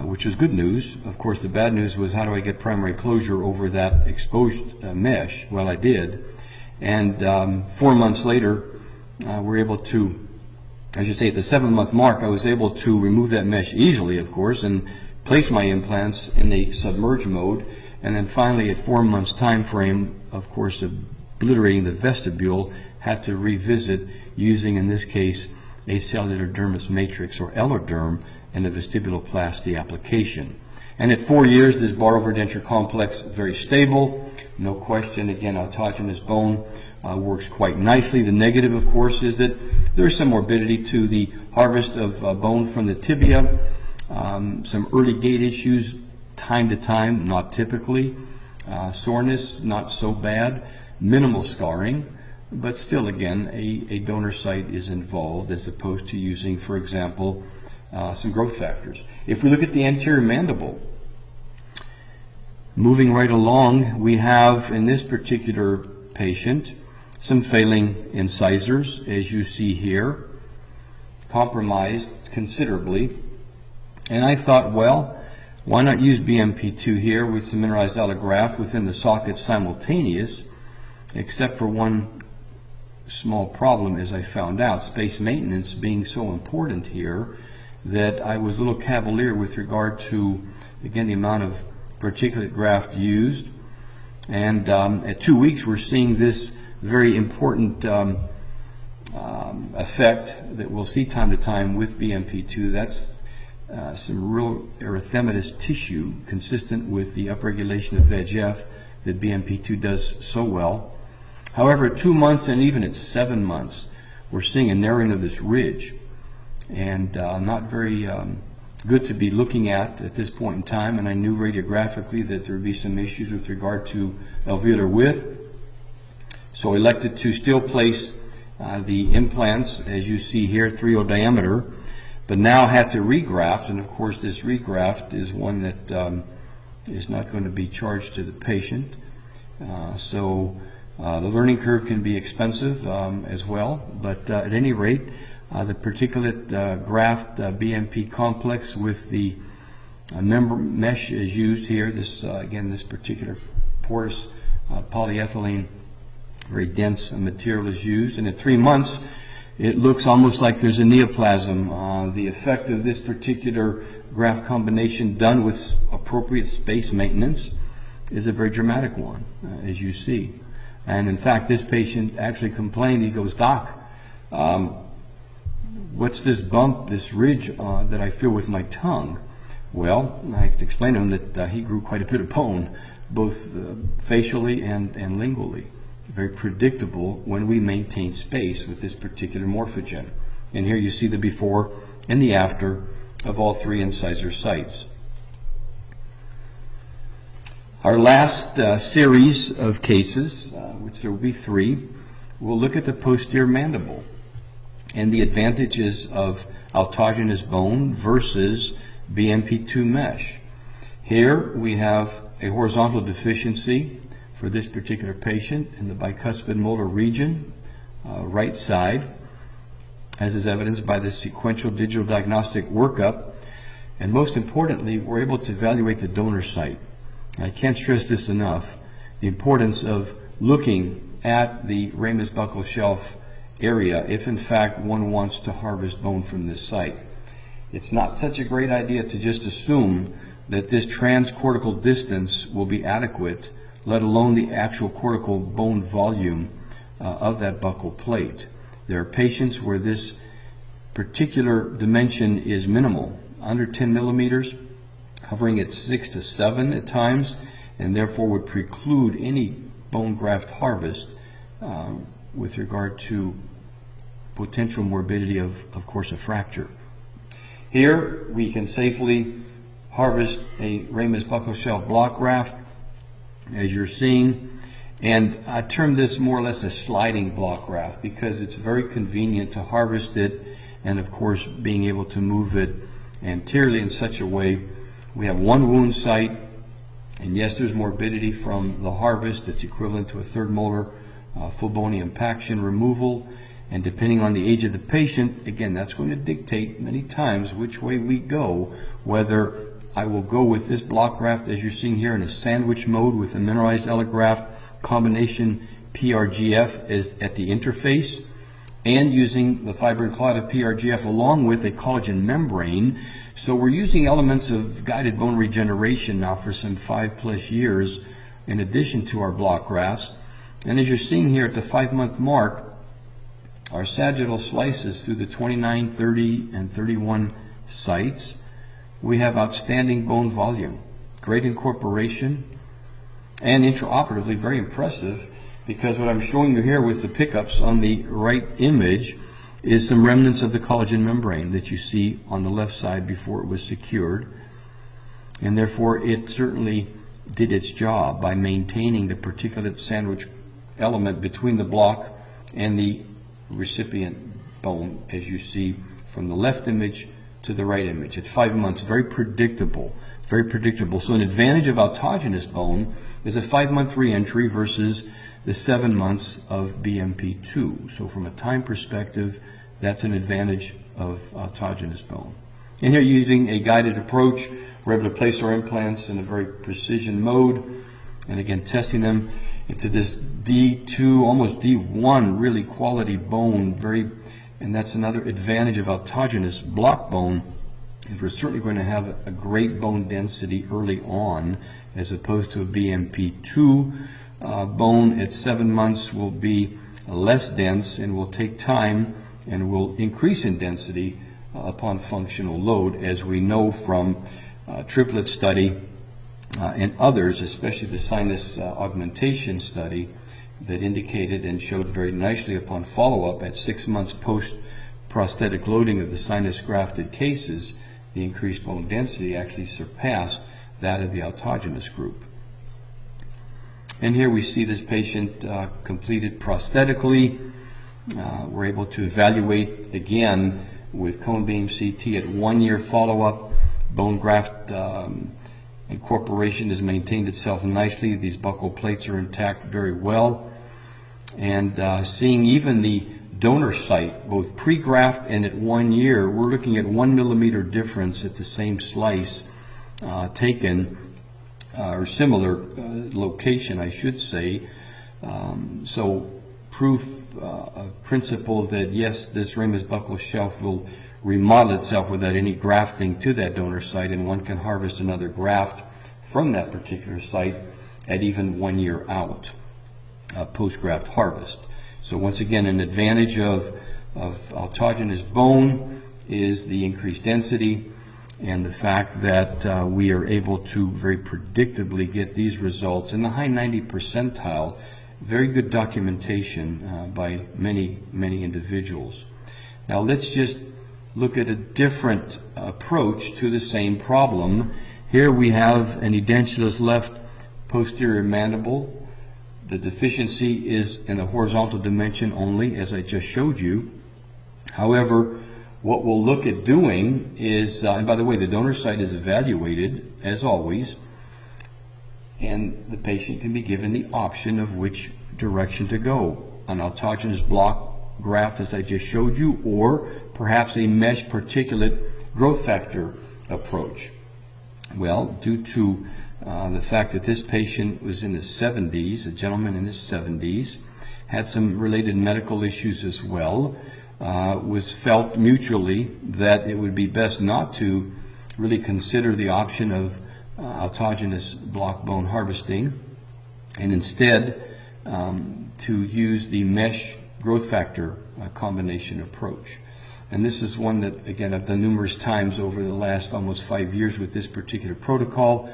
which was good news. Of course, the bad news was, how do I get primary closure over that exposed mesh? Well, I did. And 4 months later, we're able to, I should say at the 7-month mark, I was able to remove that mesh easily, of course, and place my implants in a submerged mode. And then finally, at 4 months time frame, of course, obliterating the vestibule, had to revisit using, in this case, a cellular dermis matrix, or Eloderm, and a vestibuloplasty application. And at 4 years, this bar over denture complex, very stable, No question, again, autogenous bone works quite nicely. The negative, of course, is that there's some morbidity to the harvest of bone from the tibia, some early gait issues time to time, not typically, soreness, not so bad, minimal scarring, but still, again, a donor site is involved as opposed to using, for example, some growth factors. If we look at the anterior mandible, moving right along, we have in this particular patient some failing incisors, as you see here, compromised considerably. And I thought, well, why not use BMP2 here with some mineralized allograft within the socket simultaneous, except for one small problem, as I found out, space maintenance being so important here, that I was a little cavalier with regard to, again, the amount of particulate graft used. And at 2 weeks, we're seeing this very important effect that we'll see time to time with BMP2. That's some real erythematous tissue consistent with the upregulation of VEGF that BMP2 does so well. However, at 2 months and even at 7 months, we're seeing a narrowing of this ridge, and not very good to be looking at this point in time. And I knew radiographically that there would be some issues with regard to alveolar width, so I elected to still place the implants, as you see here, 3/0 diameter, but now had to regraft. And of course, this regraft is one that is not going to be charged to the patient. So the learning curve can be expensive as well, but at any rate, the particulate graft BMP complex with the member mesh is used here. This again, this particular porous polyethylene, very dense material is used, and at 3 months, it looks almost like there's a neoplasm. The effect of this particular graft combination done with appropriate space maintenance is a very dramatic one, as you see. And in fact, this patient actually complained. He goes, "Doc, what's this bump, this ridge that I feel with my tongue?" Well, I explained to him that he grew quite a bit of bone, both facially and lingually. Very predictable when we maintain space with this particular morphogen. And here you see the before and the after of all 3 incisor sites. Our last series of cases, which there will be 3, we'll look at the posterior mandible and the advantages of autogenous bone versus BMP2 mesh. Here we have a horizontal deficiency for this particular patient in the bicuspid molar region, right side, as is evidenced by the sequential digital diagnostic workup. And most importantly, we're able to evaluate the donor site. I can't stress this enough, the importance of looking at the ramus buccal shelf area if in fact one wants to harvest bone from this site. It's not such a great idea to just assume that this transcortical distance will be adequate, let alone the actual cortical bone volume of that buccal plate. There are patients where this particular dimension is minimal, under 10 millimeters, hovering at 6 to 7 at times, and therefore would preclude any bone graft harvest with regard to potential morbidity of course, a fracture. Here we can safely harvest a ramus buccal shelf block graft, as you're seeing, and I term this more or less a sliding block graft because it's very convenient to harvest it, and of course being able to move it anteriorly in such a way. We have 1 wound site, and yes, there's morbidity from the harvest. It's equivalent to a 3rd molar full bone impaction removal, and depending on the age of the patient, again, that's going to dictate many times which way we go, whether I will go with this block graft, as you're seeing here, in a sandwich mode with a mineralized allograft combination PRGF is at the interface, and using the fibrin clot of PRGF along with a collagen membrane. So we're using elements of guided bone regeneration now for some 5+ years in addition to our block grafts. And as you're seeing here at the 5-month mark, our sagittal slices through the 29, 30, and 31 sites, we have outstanding bone volume, great incorporation, and intraoperatively very impressive, because what I'm showing you here with the pickups on the right image is some remnants of the collagen membrane that you see on the left side before it was secured, and therefore it certainly did its job by maintaining the particulate sandwich element between the block and the recipient bone, as you see from the left image to the right image. At 5 months, very predictable, very predictable. So an advantage of autogenous bone is a 5-month reentry versus the 7 months of BMP2. So from a time perspective, that's an advantage of autogenous bone. And here, using a guided approach, we're able to place our implants in a very precision mode, and again testing them into this D2, almost D1, really quality bone. And that's another advantage of autogenous block bone, is we're certainly going to have a great bone density early on, as opposed to a BMP2 bone at 7 months will be less dense and will take time and will increase in density upon functional load, as we know from triplet study and others, especially the sinus augmentation study, that indicated and showed very nicely upon follow-up at 6 months post prosthetic loading of the sinus grafted cases, the increased bone density actually surpassed that of the autogenous group. And here we see this patient completed prosthetically. We're able to evaluate again with cone beam CT at 1 year follow-up. Bone graft incorporation has maintained itself nicely. These buccal plates are intact very well. And seeing even the donor site, both pre-graft and at 1 year, we're looking at 1 millimeter difference at the same slice taken, or similar location, I should say. So proof of principle that yes, this ramus buccal shelf will remodel itself without any grafting to that donor site, and one can harvest another graft from that particular site at even 1 year out, post-graft harvest. So once again, an advantage of autogenous bone is the increased density and the fact that we are able to very predictably get these results in the high 90 percentile. Very good documentation by many, many individuals. Now let's just look at a different approach to the same problem. Here we have an edentulous left posterior mandible. The deficiency is in the horizontal dimension only, as I just showed you. However, what we'll look at doing is, and by the way, the donor site is evaluated, as always, and the patient can be given the option of which direction to go, an autogenous block graft, as I just showed you, or perhaps a mesh particulate growth factor approach. Well, due to the fact that this patient was in his 70s, a gentleman in his 70s, had some related medical issues as well, was felt mutually that it would be best not to really consider the option of autogenous block bone harvesting, and instead to use the mesh growth factor combination approach. And this is one that, again, I've done numerous times over the last almost 5 years with this particular protocol.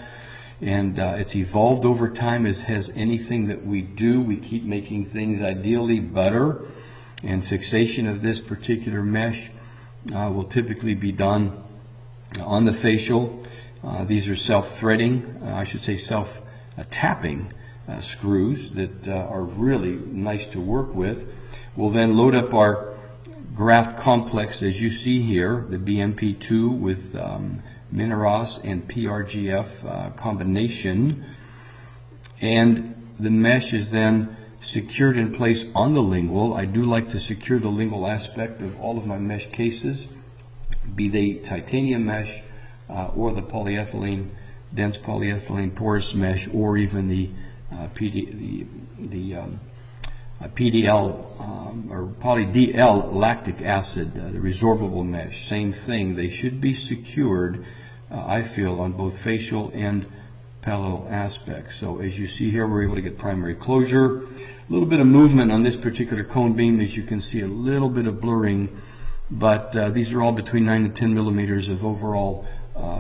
And it's evolved over time, as has anything that we do. We keep making things ideally better. And fixation of this particular mesh will typically be done on the facial. These are self-threading, I should say self-tapping screws that are really nice to work with. We'll then load up our graft complex, as you see here, the BMP2 with Mineros and PRGF combination, and the mesh is then secured in place on the lingual. I do like to secure the lingual aspect of all of my mesh cases, be they titanium mesh or the polyethylene, dense polyethylene porous mesh, or even the PDL or poly-DL lactic acid, the resorbable mesh. Same thing. They should be secured, I feel, on both facial and palatal aspects. So as you see here, we're able to get primary closure. A little bit of movement on this particular cone beam. As you can see, a little bit of blurring, but these are all between 9 and 10 millimeters of overall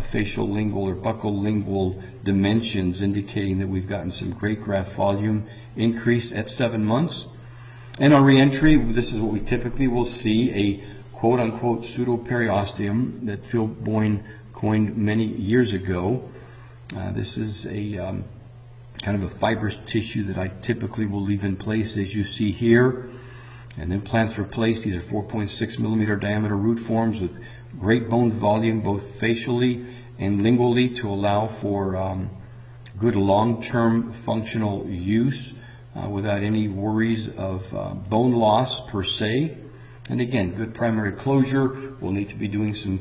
facial lingual or buccal lingual dimensions, indicating that we've gotten some great graft volume increase at 7 months. And on reentry, this is what we typically will see, a quote-unquote pseudoperiosteum that Phil Boyne coined many years ago. This is a kind of a fibrous tissue that I typically will leave in place, as you see here. And implants are placed. These are 4.6 millimeter diameter root forms with great bone volume, both facially and lingually, to allow for good long-term functional use without any worries of bone loss per se. And again, good primary closure. We'll need to be doing some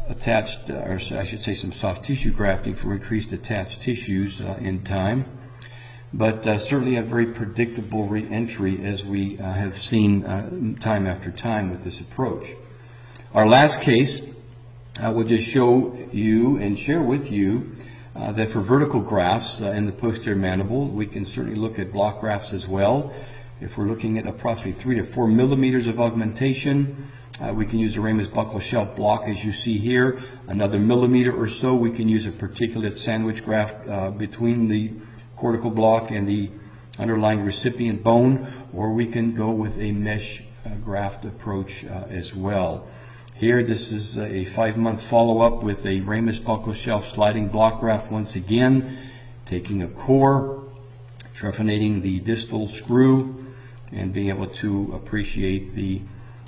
attached, or I should say some soft tissue grafting for increased attached tissues in time. But certainly a very predictable re-entry, as we have seen time after time with this approach. Our last case, I will just show you and share with you that for vertical grafts in the posterior mandible, we can certainly look at block grafts as well. If we're looking at approximately 3 to 4 millimeters of augmentation, we can use a ramus buccal shelf block, as you see here. Another millimeter or so, we can use a particulate sandwich graft between the cortical block and the underlying recipient bone, or we can go with a mesh graft approach as well. Here, this is a 5-month follow-up with a ramus buccal shelf sliding block graft once again, taking a core, trephinating the distal screw, and being able to appreciate the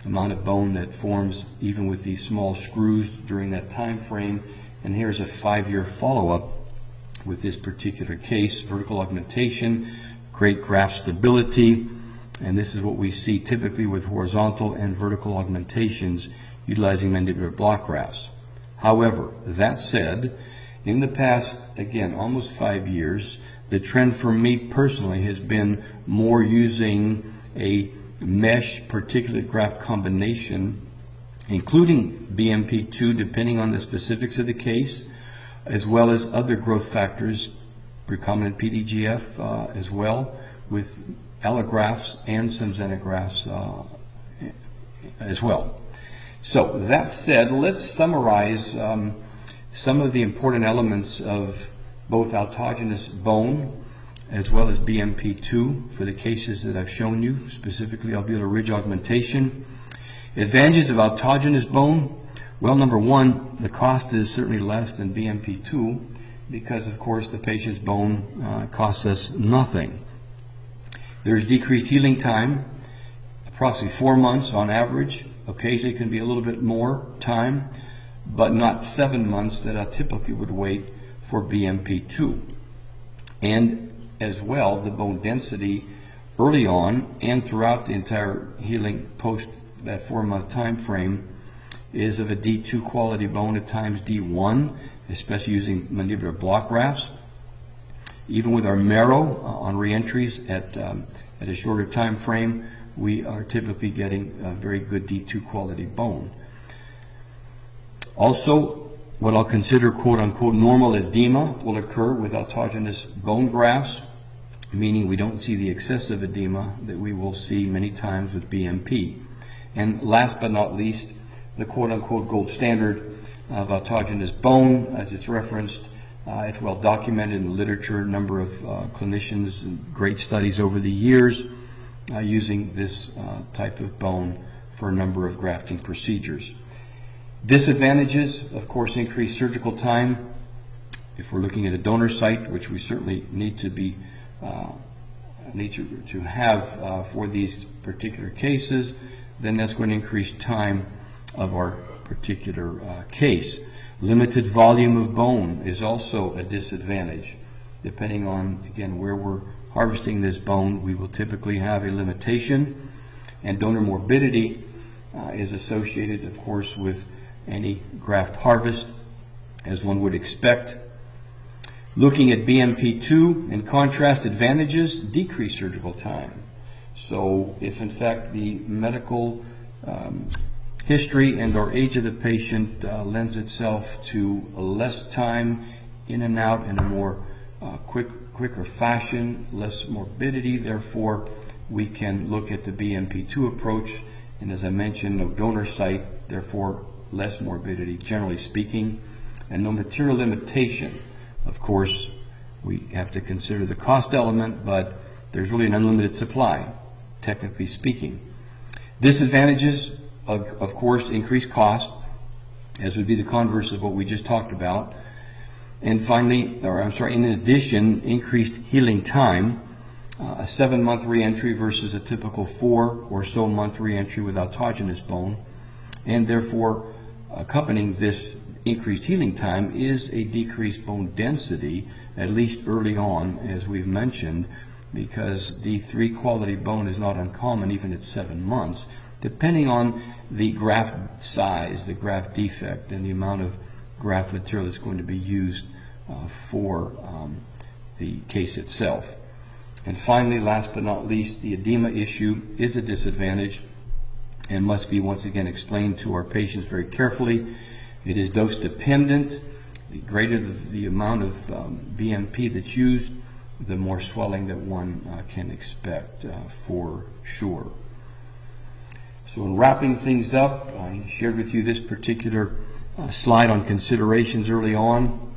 amount of bone that forms even with these small screws during that time frame. And here's a 5-year follow-up with this particular case. Vertical augmentation, great graft stability, and this is what we see typically with horizontal and vertical augmentations utilizing mandibular block grafts. However, that said, in the past, again, almost 5 years, the trend for me personally has been more using a mesh particulate graft combination, including BMP2, depending on the specifics of the case, as well as other growth factors, recombinant PDGF as well, with allografts and some xenografts as well. So that said, let's summarize some of the important elements of both autogenous bone as well as BMP2 for the cases that I've shown you, specifically alveolar ridge augmentation. Advantages of autogenous bone. Well, number one, the cost is certainly less than BMP2 because, of course, the patient's bone costs us nothing. There's decreased healing time, approximately 4 months on average. Occasionally it can be a little bit more time, but not 7 months that I typically would wait for BMP2. And as well, the bone density early on and throughout the entire healing post that 4-month time frame is of a D2 quality bone, at times D1, especially using mandibular block grafts. Even with our marrow on reentries at a shorter time frame, we are typically getting a very good D2 quality bone. Also, what I'll consider quote-unquote normal edema will occur with autogenous bone grafts, meaning we don't see the excessive edema that we will see many times with BMP. And last but not least, the quote-unquote gold standard of autogenous bone, as it's referenced, it's well documented in the literature, a number of clinicians and great studies over the years using this type of bone for a number of grafting procedures. Disadvantages, of course, increased surgical time. If we're looking at a donor site, which we certainly need to be to have for these particular cases, then that's going to increase time of our particular case. Limited volume of bone is also a disadvantage. Depending on, again, where we're harvesting this bone, we will typically have a limitation, and donor morbidity is associated, of course, with any graft harvest, as one would expect. Looking at BMP2, in contrast, advantages, decreased surgical time. So if in fact the medical history and or age of the patient lends itself to less time in and out in a more quicker fashion, less morbidity, therefore we can look at the BMP2 approach, and as I mentioned, no donor site, therefore less morbidity, generally speaking, and no material limitation. Of course, we have to consider the cost element, but there's really an unlimited supply, technically speaking. Disadvantages, of course, increased cost, as would be the converse of what we just talked about. And finally, in addition, increased healing time, a 7-month reentry versus a typical 4 or so month reentry with autogenous bone, and therefore accompanying this increased healing time is a decreased bone density, at least early on, as we've mentioned, because D3 quality bone is not uncommon even at 7 months, depending on the graft size, the graft defect, and the amount of graft material that's going to be used for the case itself. And finally, last but not least, the edema issue is a disadvantage and must be once again explained to our patients very carefully. It is dose dependent. The greater the amount of BMP that's used, the more swelling that one can expect for sure. So in wrapping things up, I shared with you this particular slide on considerations early on.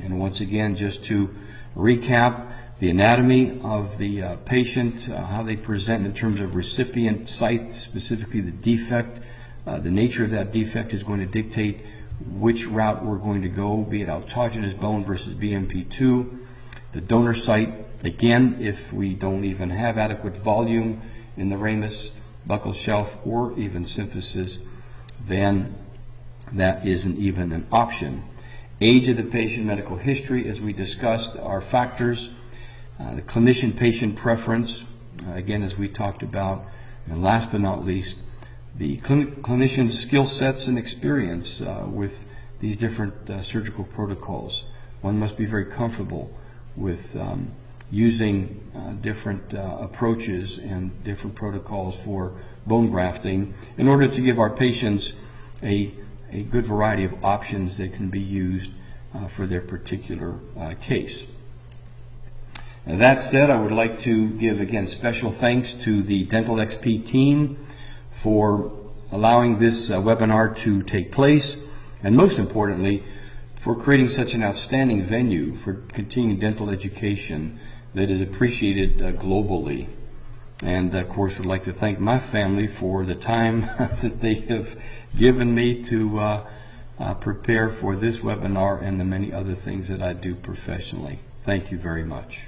And once again, just to recap, the anatomy of the patient, how they present in terms of recipient site, specifically the defect. The nature of that defect is going to dictate which route we're going to go, be it autogenous bone versus BMP2. The donor site, again, if we don't even have adequate volume in the ramus, buccal shelf, or even symphysis, then that isn't even an option. Age of the patient, medical history, as we discussed, are factors. The clinician-patient preference, again, as we talked about. And last but not least, the clinician's skill sets and experience with these different surgical protocols. One must be very comfortable with using different approaches and different protocols for bone grafting in order to give our patients a good variety of options that can be used for their particular case. And that said, I would like to give again special thanks to the Dental XP team for allowing this webinar to take place, and most importantly, for creating such an outstanding venue for continuing dental education that is appreciated globally. And of course, would like to thank my family for the time that they have given me to prepare for this webinar and the many other things that I do professionally. Thank you very much.